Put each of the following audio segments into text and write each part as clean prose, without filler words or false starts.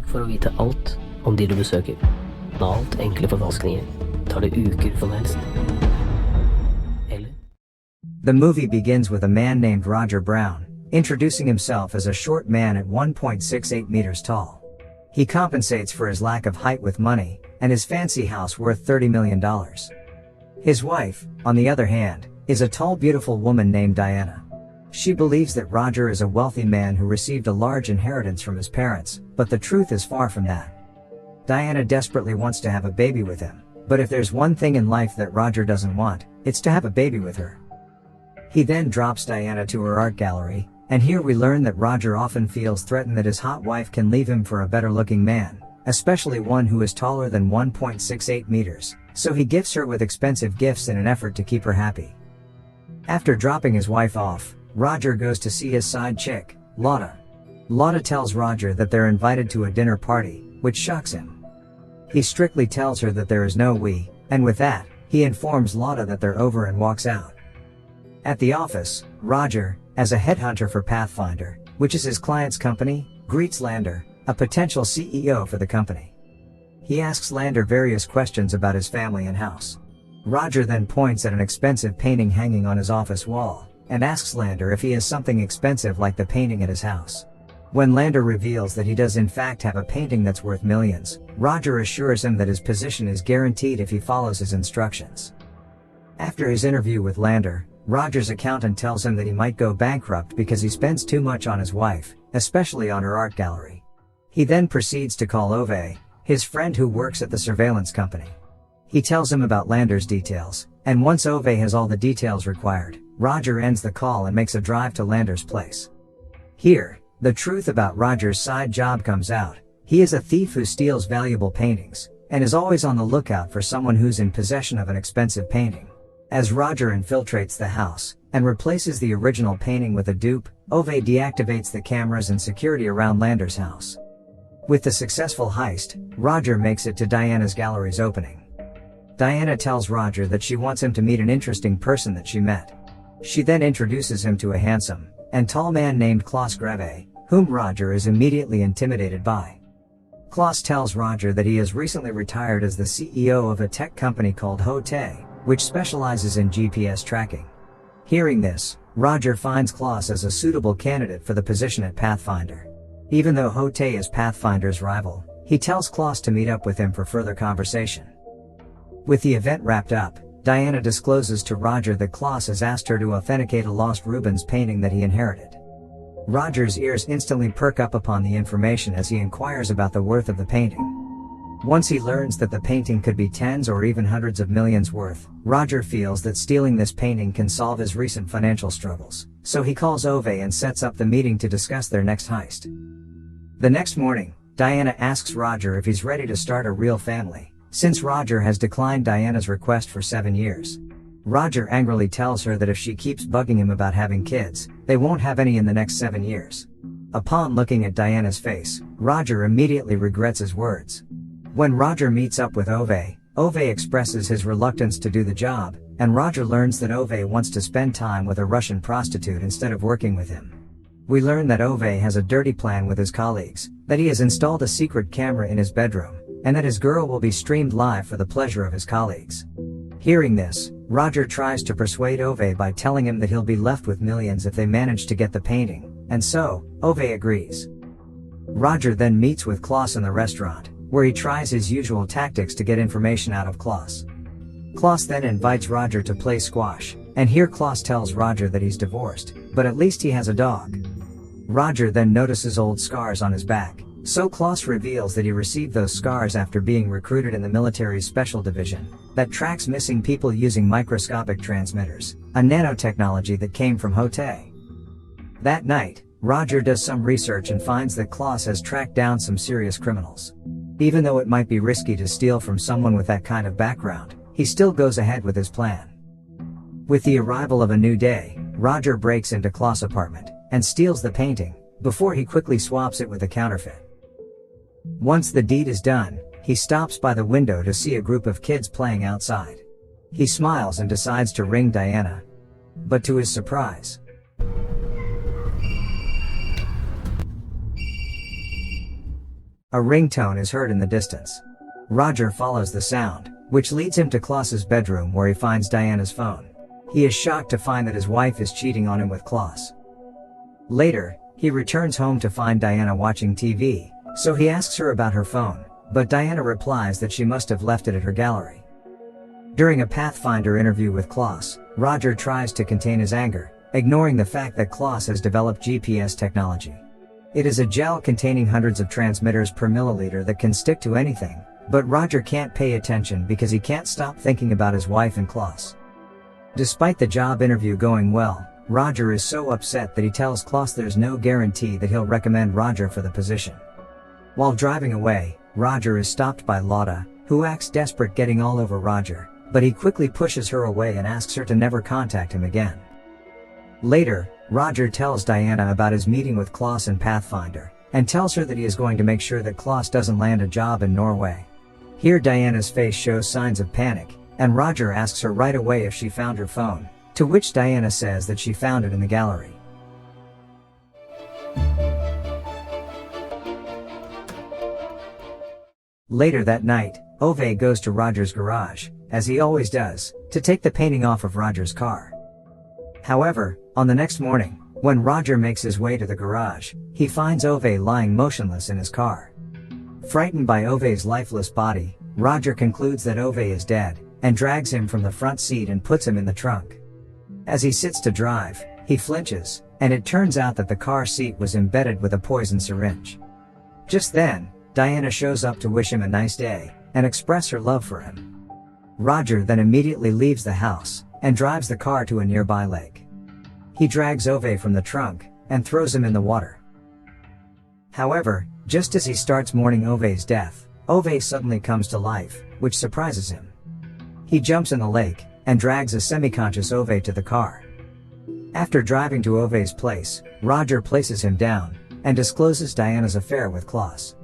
for å vite alt om de du besøker. Banalt enkle forfalskninger. Tar det uker som helst. Eller? The movie begins with a man named Roger Brown, introducing himself as a short man at 1.68 meters tall. He compensates for his lack of height with money, and his fancy house worth $30 million. His wife, on the other hand, is a tall beautiful woman named Diana. She believes that Roger is a wealthy man who received a large inheritance from his parents, but the truth is far from that. Diana desperately wants to have a baby with him, but if there's one thing in life that Roger doesn't want, it's to have a baby with her. He then drops Diana to her art gallery, and here we learn that Roger often feels threatened that his hot wife can leave him for a better looking man, especially one who is taller than 1.68 meters, so he gifts her with expensive gifts in an effort to keep her happy. After dropping his wife off, Roger goes to see his side chick, Lotta. Lotta tells Roger that they're invited to a dinner party, which shocks him. He strictly tells her that there is no we, and with that, he informs Lotta that they're over and walks out. At the office, Roger, as a headhunter for Pathfinder, which is his client's company, greets Lander, a potential CEO for the company. He asks Lander various questions about his family and house. Roger then points at an expensive painting hanging on his office wall, and asks Lander if he has something expensive like the painting at his house. When Lander reveals that he does in fact have a painting that's worth millions, Roger assures him that his position is guaranteed if he follows his instructions. After his interview with Lander, Roger's accountant tells him that he might go bankrupt because he spends too much on his wife, especially on her art gallery. He then proceeds to call Ove, his friend who works at the surveillance company. He tells him about Lander's details, and once Ove has all the details required, Roger ends the call and makes a drive to Lander's place. Here, the truth about Roger's side job comes out. He is a thief who steals valuable paintings, and is always on the lookout for someone who's in possession of an expensive painting. As Roger infiltrates the house, and replaces the original painting with a dupe, Ove deactivates the cameras and security around Lander's house. With the successful heist, Roger makes it to Diana's gallery's opening. Diana tells Roger that she wants him to meet an interesting person that she met. She then introduces him to a handsome and tall man named Klaus Greve, whom Roger is immediately intimidated by. Klaus tells Roger that he has recently retired as the CEO of a tech company called Hote, which specializes in GPS tracking. Hearing this, Roger finds Klaus as a suitable candidate for the position at Pathfinder. Even though Hote is Pathfinder's rival, he tells Klaus to meet up with him for further conversation. With the event wrapped up, Diana discloses to Roger that Klaus has asked her to authenticate a lost Rubens painting that he inherited. Roger's ears instantly perk up upon the information as he inquires about the worth of the painting. Once he learns that the painting could be tens or even hundreds of millions worth, Roger feels that stealing this painting can solve his recent financial struggles, so he calls Ove and sets up the meeting to discuss their next heist. The next morning, Diana asks Roger if he's ready to start a real family, since Roger has declined Diana's request for 7 years. Roger angrily tells her that if she keeps bugging him about having kids, they won't have any in the next 7 years. Upon looking at Diana's face, Roger immediately regrets his words. When Roger meets up with Ove, Ove expresses his reluctance to do the job, and Roger learns that Ove wants to spend time with a Russian prostitute instead of working with him. We learn that Ove has a dirty plan with his colleagues, that he has installed a secret camera in his bedroom, and that his girl will be streamed live for the pleasure of his colleagues. Hearing this, Roger tries to persuade Ove by telling him that he'll be left with millions if they manage to get the painting, and so, Ove agrees. Roger then meets with Klaus in the restaurant, where he tries his usual tactics to get information out of Klaus. Klaus then invites Roger to play squash, and here Klaus tells Roger that he's divorced, but at least he has a dog. Roger then notices old scars on his back, so Klaus reveals that he received those scars after being recruited in the military's special division that tracks missing people using microscopic transmitters, a nanotechnology that came from Hote. That night, Roger does some research and finds that Klaus has tracked down some serious criminals. Even though it might be risky to steal from someone with that kind of background, he still goes ahead with his plan. With the arrival of a new day, Roger breaks into Klaus' apartment and steals the painting, before he quickly swaps it with a counterfeit. Once the deed is done, he stops by the window to see a group of kids playing outside. He smiles and decides to ring Diana. But to his surprise, A ringtone is heard in the distance. Roger follows the sound, which leads him to Klaus's bedroom where he finds Diana's phone. He is shocked to find that his wife is cheating on him with Klaus. Later, he returns home to find Diana watching TV, so he asks her about her phone, but Diana replies that she must have left it at her gallery. During a Pathfinder interview with Klaus, Roger tries to contain his anger, ignoring the fact that Klaus has developed GPS technology. It is a gel containing hundreds of transmitters per milliliter that can stick to anything, but Roger can't pay attention because he can't stop thinking about his wife and Klaus. Despite the job interview going well, Roger is so upset that he tells Klaus there's no guarantee that he'll recommend Roger for the position. While driving away, Roger is stopped by Lotta, who acts desperate, getting all over Roger, but he quickly pushes her away and asks her to never contact him again. Later, Roger tells Diana about his meeting with Klaus and Pathfinder, and tells her that he is going to make sure that Klaus doesn't land a job in Norway. Here Diana's face shows signs of panic, and Roger asks her right away if she found her phone, to which Diana says that she found it in the gallery. Later that night, Ove goes to Roger's garage, as he always does, to take the painting off of Roger's car. However, on the next morning, when Roger makes his way to the garage, he finds Ove lying motionless in his car. Frightened by Ove's lifeless body, Roger concludes that Ove is dead, and drags him from the front seat and puts him in the trunk. As he sits to drive, he flinches, and it turns out that the car seat was embedded with a poison syringe. Just then, Diana shows up to wish him a nice day, and express her love for him. Roger then immediately leaves the house, and drives the car to a nearby lake. He drags Ove from the trunk, and throws him in the water. However, just as he starts mourning Ove's death, Ove suddenly comes to life, which surprises him. He jumps in the lake, and drags a semi-conscious Ove to the car. After driving to Ove's place, Roger places him down, and discloses Diana's affair with Klaus.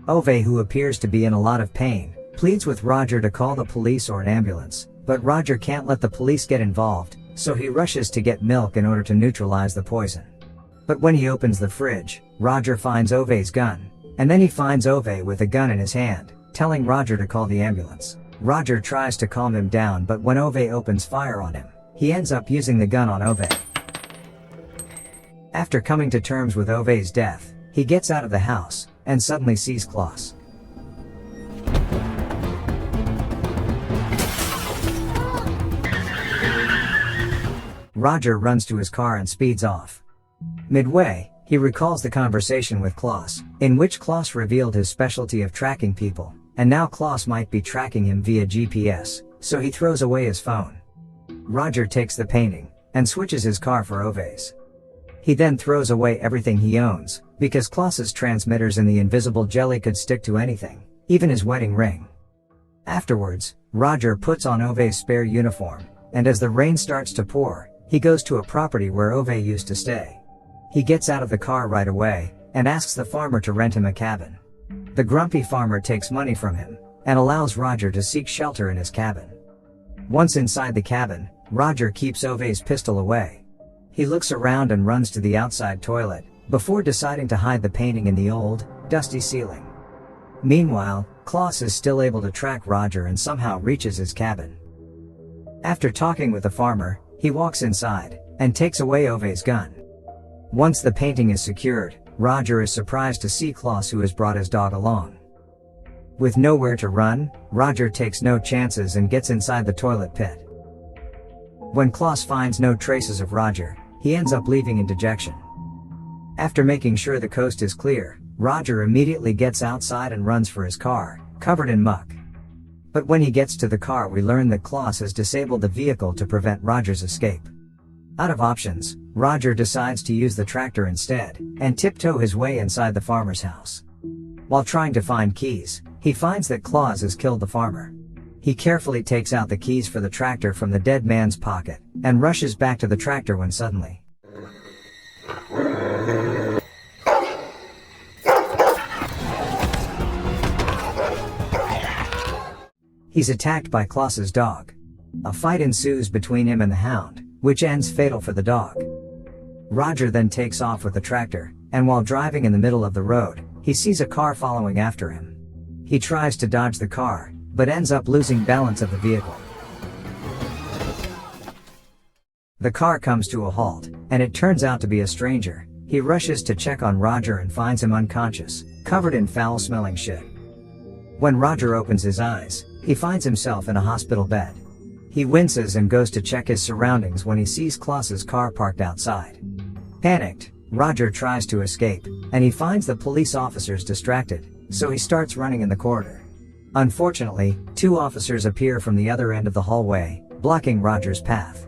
Ove, who appears to be in a lot of pain, pleads with Roger to call the police or an ambulance, but Roger can't let the police get involved, so he rushes to get milk in order to neutralize the poison. But when he opens the fridge, Roger finds Ove's gun, and then he finds Ove with a gun in his hand, telling Roger to call the ambulance. Roger tries to calm him down, but when Ove opens fire on him, he ends up using the gun on Ove. After coming to terms with Ove's death, he gets out of the house, and suddenly sees Klaus. Roger runs to his car and speeds off. Midway, he recalls the conversation with Klaus, in which Klaus revealed his specialty of tracking people, and now Klaus might be tracking him via GPS, so he throws away his phone. Roger takes the painting, and switches his car for Ove's. He then throws away everything he owns, because Klaus's transmitters in the invisible jelly could stick to anything, even his wedding ring. Afterwards, Roger puts on Ove's spare uniform, and as the rain starts to pour, he goes to a property where Ove used to stay. He gets out of the car right away, and asks the farmer to rent him a cabin. The grumpy farmer takes money from him, and allows Roger to seek shelter in his cabin. Once inside the cabin, Roger keeps Ove's pistol away. He looks around and runs to the outside toilet, before deciding to hide the painting in the old, dusty ceiling. Meanwhile, Klaus is still able to track Roger and somehow reaches his cabin. After talking with the farmer, he walks inside, and takes away Ove's gun. Once the painting is secured, Roger is surprised to see Klaus, who has brought his dog along. With nowhere to run, Roger takes no chances and gets inside the toilet pit. When Klaus finds no traces of Roger, he ends up leaving in dejection. After making sure the coast is clear, Roger immediately gets outside and runs for his car, covered in muck. But when he gets to the car, we learn that Klaus has disabled the vehicle to prevent Roger's escape. Out of options, Roger decides to use the tractor instead, and tiptoe his way inside the farmer's house. While trying to find keys, he finds that Klaus has killed the farmer. He carefully takes out the keys for the tractor from the dead man's pocket, and rushes back to the tractor when suddenly he's attacked by Klaus's dog. A fight ensues between him and the hound, which ends fatal for the dog. Roger then takes off with the tractor, and while driving in the middle of the road, He sees a car following after him. He tries to dodge the car, but ends up losing balance of the vehicle. The car comes to a halt, and it turns out to be a stranger. He rushes to check on Roger and finds him unconscious, covered in foul-smelling shit. When Roger opens his eyes, he finds himself in a hospital bed. He winces and goes to check his surroundings when he sees Klaus's car parked outside. Panicked, Roger tries to escape, and he finds the police officers distracted, so he starts running in the corridor. Unfortunately, 2 officers appear from the other end of the hallway, blocking Roger's path.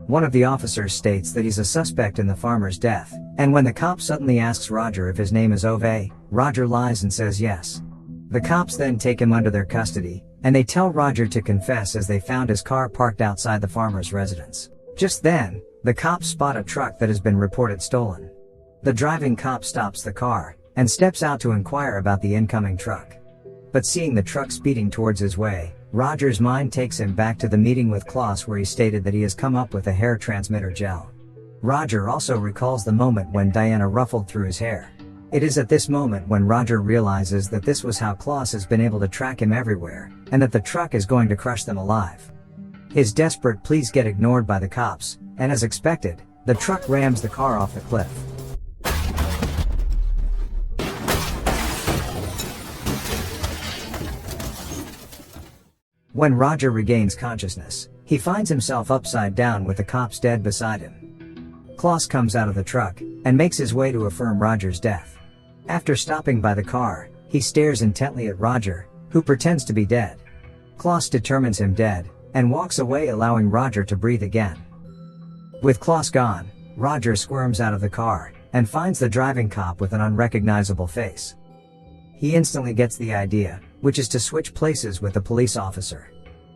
One of the officers states that he's a suspect in the farmer's death, and when the cop suddenly asks Roger if his name is Ove, Roger lies and says yes. The cops then take him under their custody, and they tell Roger to confess as they found his car parked outside the farmer's residence. Just then, the cops spot a truck that has been reported stolen. The driving cop stops the car, and steps out to inquire about the incoming truck. But seeing the truck speeding towards his way, Roger's mind takes him back to the meeting with Klaus where he stated that he has come up with a hair transmitter gel. Roger also recalls the moment when Diana ruffled through his hair. It is at this moment when Roger realizes that this was how Klaus has been able to track him everywhere, and that the truck is going to crush them alive. His desperate pleas get ignored by the cops, and as expected, the truck rams the car off the cliff. When Roger regains consciousness, he finds himself upside down with the cops dead beside him. Klaus comes out of the truck, and makes his way to affirm Roger's death. After stopping by the car, he stares intently at Roger, who pretends to be dead. Klaus determines him dead, and walks away allowing Roger to breathe again. With Klaus gone, Roger squirms out of the car, and finds the driving cop with an unrecognizable face. He instantly gets the idea, which is to switch places with the police officer.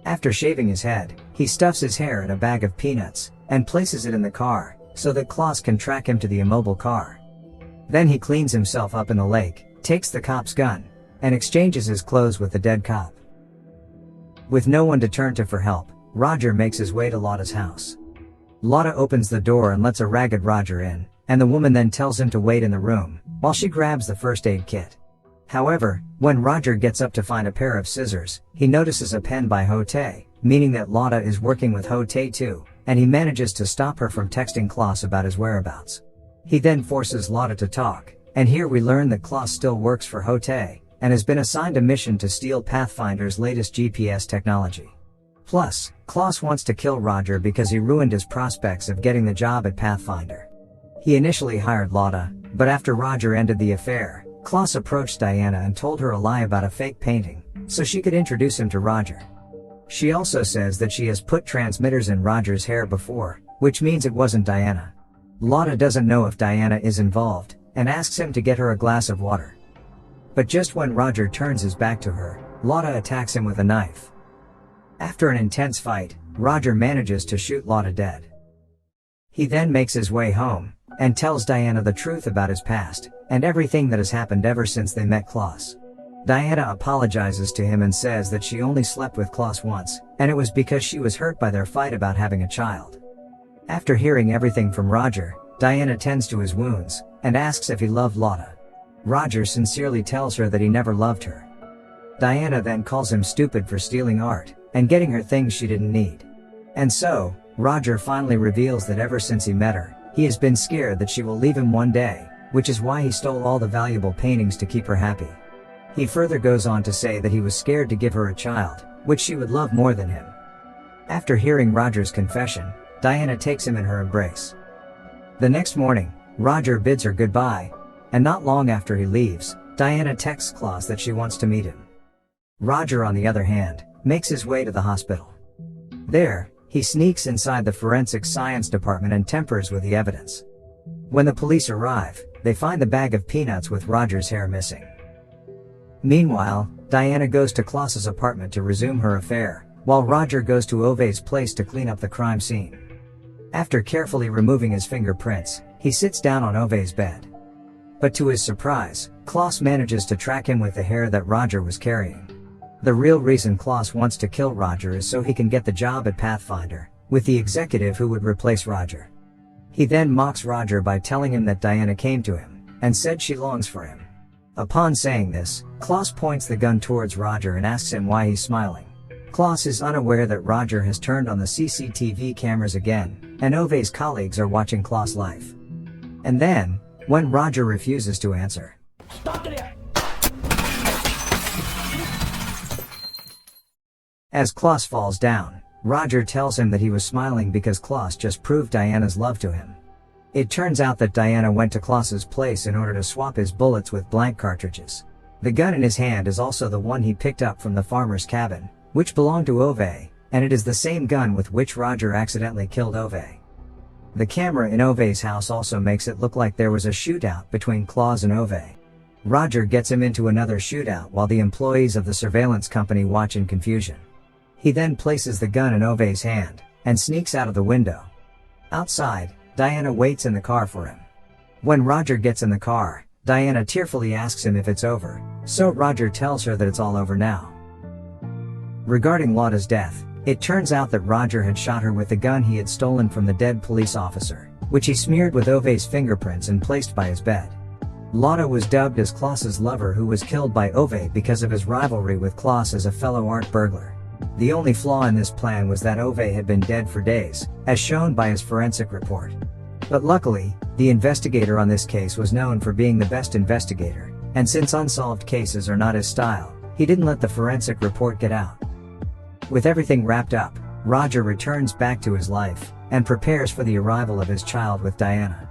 After shaving his head, he stuffs his hair in a bag of peanuts, and places it in the car, so that Klaus can track him to the immobile car. Then he cleans himself up in the lake, takes the cop's gun, and exchanges his clothes with the dead cop. With no one to turn to for help, Roger makes his way to Lotta's house. Lotta opens the door and lets a ragged Roger in, and the woman then tells him to wait in the room, while she grabs the first aid kit. However, when Roger gets up to find a pair of scissors, he notices a pen by Hote, meaning that Lotta is working with Hote too, and he manages to stop her from texting Klaus about his whereabouts. He then forces Lotta to talk, and here we learn that Klaus still works for Hote, and has been assigned a mission to steal Pathfinder's latest GPS technology. Plus, Klaus wants to kill Roger because he ruined his prospects of getting the job at Pathfinder. He initially hired Lotta, but after Roger ended the affair, Klaus approached Diana and told her a lie about a fake painting, so she could introduce him to Roger. She also says that she has put transmitters in Roger's hair before, which means it wasn't Diana. Lotta doesn't know if Diana is involved, and asks him to get her a glass of water. But just when Roger turns his back to her, Lotta attacks him with a knife. After an intense fight, Roger manages to shoot Lotta dead. He then makes his way home, and tells Diana the truth about his past, and everything that has happened ever since they met Klaus. Diana apologizes to him and says that she only slept with Klaus once, and it was because she was hurt by their fight about having a child. After hearing everything from Roger, Diana tends to his wounds, and asks if he loved Lotta. Roger sincerely tells her that he never loved her. Diana then calls him stupid for stealing art, and getting her things she didn't need. And so, Roger finally reveals that ever since he met her, he has been scared that she will leave him one day, which is why he stole all the valuable paintings to keep her happy. He further goes on to say that he was scared to give her a child, which she would love more than him. After hearing Roger's confession, Diana takes him in her embrace. The next morning, Roger bids her goodbye, and not long after he leaves, Diana texts Klaus that she wants to meet him. Roger, on the other hand, makes his way to the hospital. There, he sneaks inside the forensic science department and tampers with the evidence. When the police arrive, they find the bag of peanuts with Roger's hair missing. Meanwhile, Diana goes to Klaus's apartment to resume her affair, while Roger goes to Ove's place to clean up the crime scene. After carefully removing his fingerprints, he sits down on Ove's bed. But to his surprise, Klaus manages to track him with the hair that Roger was carrying. The real reason Klaus wants to kill Roger is so he can get the job at Pathfinder, with the executive who would replace Roger. He then mocks Roger by telling him that Diana came to him, and said she longs for him. Upon saying this, Klaus points the gun towards Roger and asks him why he's smiling. Klaus is unaware that Roger has turned on the CCTV cameras again, and Ove's colleagues are watching Klaus live. And then, when Roger refuses to answer, as Klaus falls down, Roger tells him that he was smiling because Klaus just proved Diana's love to him. It turns out that Diana went to Klaus's place in order to swap his bullets with blank cartridges. The gun in his hand is also the one he picked up from the farmer's cabin, which belonged to Ove, and it is the same gun with which Roger accidentally killed Ove. The camera in Ove's house also makes it look like there was a shootout between Klaus and Ove. Roger gets him into another shootout while the employees of the surveillance company watch in confusion. He then places the gun in Ove's hand, and sneaks out of the window. Outside, Diana waits in the car for him. When Roger gets in the car, Diana tearfully asks him if it's over, so Roger tells her that it's all over now. Regarding Lotta's death, it turns out that Roger had shot her with the gun he had stolen from the dead police officer, which he smeared with Ove's fingerprints and placed by his bed. Lotta was dubbed as Klaus's lover, who was killed by Ove because of his rivalry with Klaus as a fellow art burglar. The only flaw in this plan was that Ove had been dead for days, as shown by his forensic report. But luckily, the investigator on this case was known for being the best investigator, and since unsolved cases are not his style, he didn't let the forensic report get out. With everything wrapped up, Roger returns back to his life, and prepares for the arrival of his child with Diana.